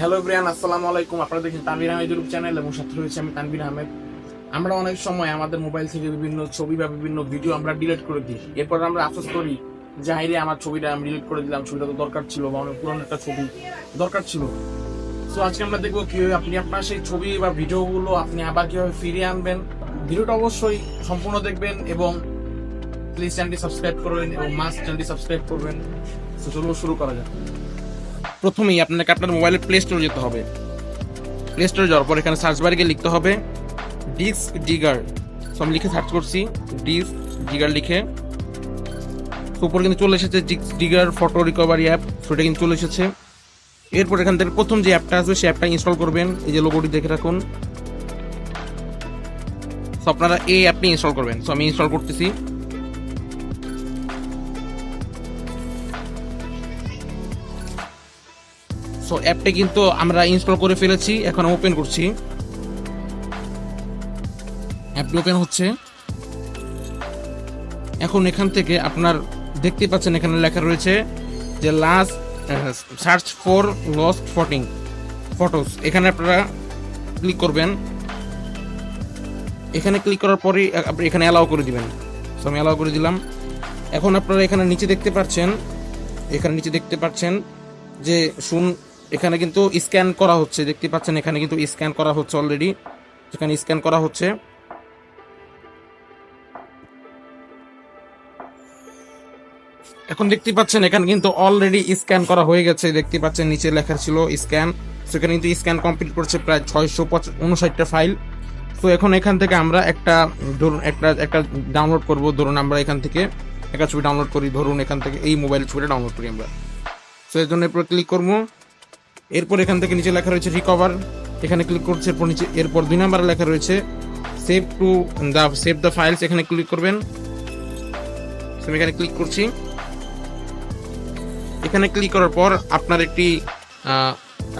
Hello Brian, আসসালামু আলাইকুম। আপনারা দেখেন তানভীর আহমেদ ইউটিউব চ্যানেল এবং সাথে রয়েছে আমি তানভীর আহমেদ। আমরা অনেক সময় আমাদের মোবাইল থেকে বিভিন্ন ছবি বা বিভিন্ন ভিডিও আমরা ডিলিট করে দিই। এরপর আমরা আফসোস করি যে হাইরে আমার ছবিটা আমি ডিলিট করে দিলাম, ছবিটা তো দরকার ছিল বা অনেক পুরনো একটা ছবি দরকার ছিল। তো আজকে আমরা দেখবো কিভাবে আপনি আপনার সেই ছবি বা ভিডিওগুলো আপনি আবার কিভাবে ফিরিয়ে আনবেন। ভিডিওটা অবশ্যই সম্পূর্ণ দেখবেন এবং প্লিজ চ্যানেলটি সাবস্ক্রাইব করবেন এবং মাস্ট চ্যানেলটি সাবস্ক্রাইব করবেন। তো চলুন শুরু করা যাক। প্রথমেই আপনাকে আপনার মোবাইলের প্লে স্টোরে যেতে হবে। প্লে স্টোরে যাওয়ার পর এখানে সার্চ বারে গিয়ে লিখতে হবে ডিস্ক ডিগার। তো আমি লিখে সার্চ করছি ডিস্ক ডিগার লিখে, তো উপরে কিন্তু চলে এসেছে DiskDigger photo recovery app, সেটা কিন্তু চলে এসেছে। এরপর এখান থেকে প্রথম যে অ্যাপটা আসবে সেই অ্যাপটা ইনস্টল করবেন। এই যে লোগোটি দেখে রাখুন, তো আপনারা এই অ্যাপটি ইনস্টল করবেন। তো আমি ইনস্টল করতেছি। সো অ্যাপটা কিন্তু আমরা ইনস্টল করে ফেলেছি, এখন ওপেন করছি। অ্যাপটি ওপেন হচ্ছে। এখন এখান থেকে আপনার দেখতে পাচ্ছেন এখানে লেখা রয়েছে যে last search for lost photos. এখানে আপনারা ক্লিক করবেন। এখানে ক্লিক করার পরেই আপনি এখানে অ্যালাউ করে দিবেন। সো আমি অ্যালাউ করে দিলাম। এখন আপনারা এখানে নিচে দেখতে পাচ্ছেন যে এখানে কিন্তু স্ক্যান করা হচ্ছে। দেখতে পাচ্ছেন এখানে কিন্তু স্ক্যান করা হচ্ছে অলরেডি, এখানে স্ক্যান করা হচ্ছে। এখন দেখতে পাচ্ছেন এখানে কিন্তু অলরেডি স্ক্যান করা হয়ে গেছে। দেখতে পাচ্ছেন নিচে লেখা ছিল স্ক্যান, সেখানে কিন্তু স্ক্যান কমপ্লিট করছে প্রায় 659টা ফাইল। তো এখন এখান থেকে আমরা ধরুন একটা ডাউনলোড করব। ধরুন আমরা এখান থেকে একটা ছবি ডাউনলোড করি, ধরুন এখান থেকে এই মোবাইল ছবিটা ডাউনলোড করি আমরা। তো এর জন্য এরপর ক্লিক করবো। এরপর এখান থেকে নিচে লেখা রয়েছে রিকভার, এখানে ক্লিক করছে। এরপর নিচে এরপর 2 নম্বরে লেখা রয়েছে সেভ দ্য ফাইলস, এখানে ক্লিক করবেন। আমি এখানে ক্লিক করছি। এখানে ক্লিক করার পর আপনার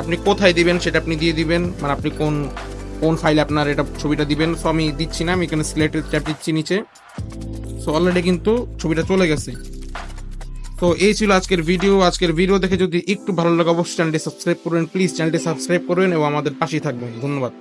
আপনি কোথায় দিবেন সেটা আপনি দিয়ে দিবেন, মানে আপনি কোন ফাইলে আপনার এটা ছবিটা দিবেন। সো আমি দিচ্ছি না, আমি এখানে সিলেক্টেড ট্যাব দিচ্ছি নিচে। সো অলরেডি কিন্তু ছবিটা চলে গেছে। তো এই ছিল আজকের ভিডিও দেখে যদি একটু ভালো লাগে অবশ্যই চ্যানেলটি সাবস্ক্রাইব করবেন। প্লিজ চ্যানেলটি সাবস্ক্রাইব করবেন এবং আমাদের পাশেই থাকবেন। ধন্যবাদ।